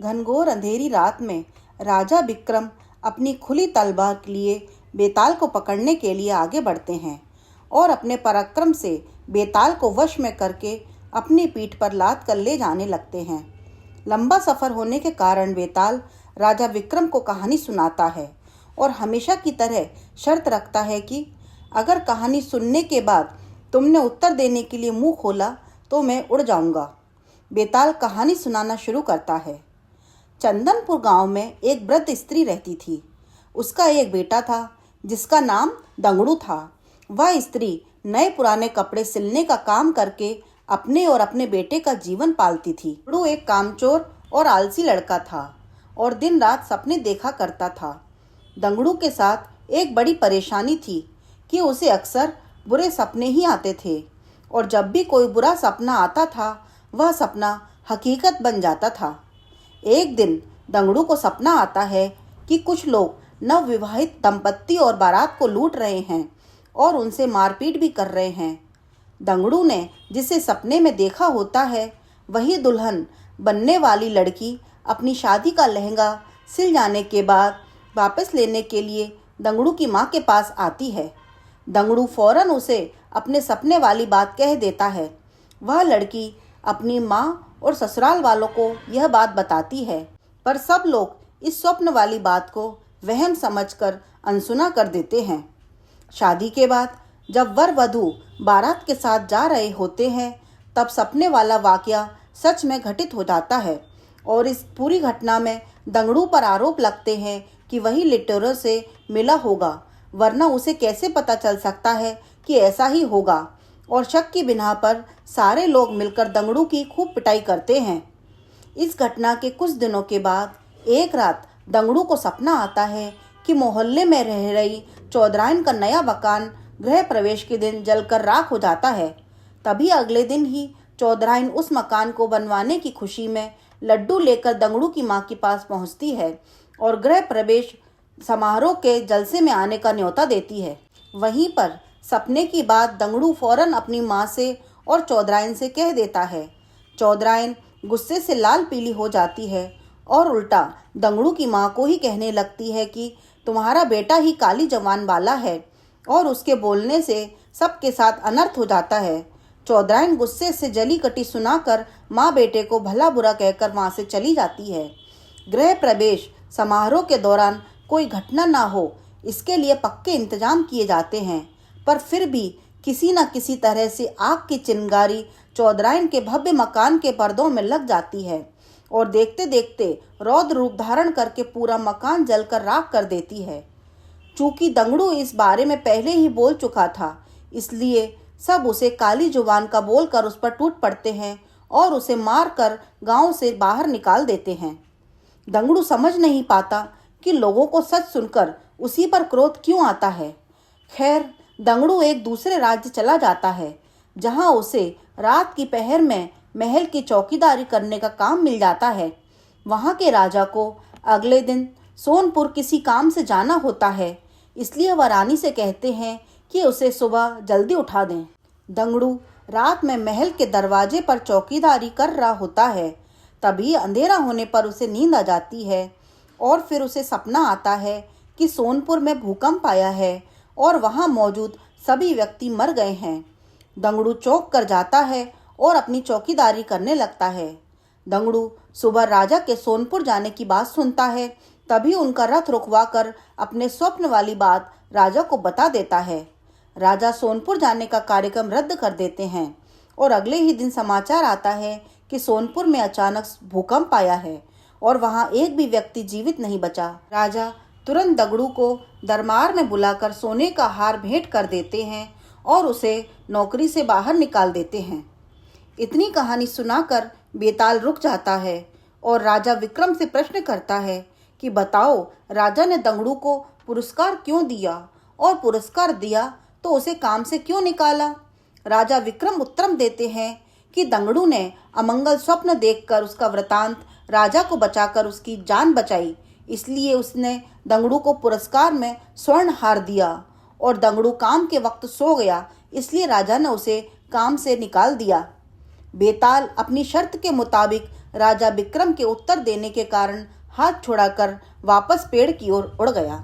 घनघोर अंधेरी रात में राजा विक्रम अपनी खुली तलवार लिए बेताल को पकड़ने के लिए आगे बढ़ते हैं और अपने पराक्रम से बेताल को वश में करके अपनी पीठ पर लाद कर ले जाने लगते हैं। लंबा सफ़र होने के कारण बेताल राजा विक्रम को कहानी सुनाता है और हमेशा की तरह शर्त रखता है कि अगर कहानी सुनने के बाद तुमने उत्तर देने के लिए मुंह खोला तो मैं उड़ जाऊंगा। बेताल कहानी सुनाना शुरू करता है। चंदनपुर गांव में एक वृद्ध स्त्री रहती थी। उसका एक बेटा था जिसका नाम दंगड़ू था। वह स्त्री नए पुराने कपड़े सिलने का काम करके अपने और अपने बेटे का जीवन पालती थी। दंगड़ू एक कामचोर और आलसी लड़का था और दिन रात सपने देखा करता था। दंगड़ू के साथ एक बड़ी परेशानी थी कि उसे अक्सर बुरे सपने ही आते थे और जब भी कोई बुरा सपना आता था वह सपना हकीकत बन जाता था। एक दिन दंगड़ू को सपना आता है कि कुछ लोग नवविवाहित दंपत्ति और बारात को लूट रहे हैं और उनसे मारपीट भी कर रहे हैं। दंगड़ू ने जिसे सपने में देखा होता है वही दुल्हन बनने वाली लड़की अपनी शादी का लहंगा सिल जाने के बाद वापस लेने के लिए दंगड़ू की माँ के पास आती है। दंगड़ू फौरन उसे अपने सपने वाली बात कह देता है। वह लड़की अपनी माँ और ससुराल वालों को यह बात बताती है, पर सब लोग इस स्वप्न वाली बात को वहम समझकर अनसुना कर देते हैं। शादी के बाद जब वर वधू बारात के साथ जा रहे होते हैं तब सपने वाला वाकया सच में घटित हो जाता है और इस पूरी घटना में दंगड़ू पर आरोप लगते हैं कि वही लिटोरो से मिला होगा, वरना उसे कैसे पता चल सकता है कि ऐसा ही होगा। और शक की बिना पर सारे लोग मिलकर दंगड़ू की खूब पिटाई करते हैं। इस घटना के कुछ दिनों के बाद एक रात दंगड़ू को सपना आता है कि मोहल्ले में रह रही चौधराइन का नया मकान गृह प्रवेश के दिन जलकर राख हो जाता है। तभी अगले दिन ही चौधराइन उस मकान को बनवाने की खुशी में लड्डू लेकर दंगड़ू की माँ के पास पहुँचती है और गृह प्रवेश समारोह के जलसे में आने का न्योता देती है। वहीं पर सपने की बात दंगड़ू फौरन अपनी माँ से और चौधराइन से कह देता है। चौधराइन गुस्से से लाल पीली हो जाती है और उल्टा दंगड़ू की माँ को ही कहने लगती है कि तुम्हारा बेटा ही काली जवान वाला है और उसके बोलने से सबके साथ अनर्थ हो जाता है। चौधराइन गुस्से से जली कटी सुनाकर माँ बेटे को भला बुरा कहकर वहाँ से चली जाती है। गृह प्रवेश समारोह के दौरान कोई घटना ना हो इसके लिए पक्के इंतजाम किए जाते हैं, पर फिर भी किसी न किसी तरह से आग की चिंगारी चौधराइन के भव्य मकान के पर्दों में लग जाती है और देखते देखते रौद्र रूप धारण करके पूरा मकान जलकर राख कर देती है। चूंकि दंगड़ू इस बारे में पहले ही बोल चुका था, इसलिए सब उसे काली जुबान का बोलकर उस पर टूट पड़ते हैं और उसे मारकर गांव से बाहर निकाल देते हैं। दंगड़ू समझ नहीं पाता कि लोगों को सच सुनकर उसी पर क्रोध क्यों आता है। खैर, दंगड़ू एक दूसरे राज्य चला जाता है जहां उसे रात की पहर में महल की चौकीदारी करने का काम मिल जाता है। वहां के राजा को अगले दिन सोनपुर किसी काम से जाना होता है, इसलिए वह रानी से कहते हैं कि उसे सुबह जल्दी उठा दें। दंगड़ू रात में महल के दरवाजे पर चौकीदारी कर रहा होता है। तभी अंधेरा होने पर उसे नींद आ जाती है और फिर उसे सपना आता है कि सोनपुर में भूकंप आया है और वहां मौजूद सभी व्यक्ति मर गए हैं। दंगड़ू चौंक कर जाता है और अपनी चौकीदारी करने लगता है। दंगड़ू सुबह राजा के सोनपुर जाने की बात सुनता है। तभी उनका रथ रुकवा कर अपने स्वप्न वाली बात राजा को बता देता है। राजा सोनपुर जाने का कार्यक्रम रद्द कर देते हैं और अगले ही दिन समाचार आता है कि सोनपुर में अचानक भूकंप आया है और वहां एक भी व्यक्ति जीवित नहीं बचा। राजा तुरंत दंगड़ू को दरबार में बुलाकर सोने का हार भेंट कर देते हैं और उसे नौकरी से बाहर निकाल देते हैं। इतनी कहानी सुनाकर बेताल रुक जाता है और राजा विक्रम से प्रश्न करता है कि बताओ, राजा ने दंगड़ू को पुरस्कार क्यों दिया और पुरस्कार दिया तो उसे काम से क्यों निकाला। राजा विक्रम उत्तर देते हैं कि दंगड़ू ने अमंगल स्वप्न देखकर उसका वृतांत राजा को बचाकर उसकी जान बचाई, इसलिए उसने दंगड़ू को पुरस्कार में स्वर्ण हार दिया और दंगड़ू काम के वक्त सो गया, इसलिए राजा ने उसे काम से निकाल दिया। बेताल अपनी शर्त के मुताबिक राजा विक्रम के उत्तर देने के कारण हाथ छुड़ाकर वापस पेड़ की ओर उड़ गया।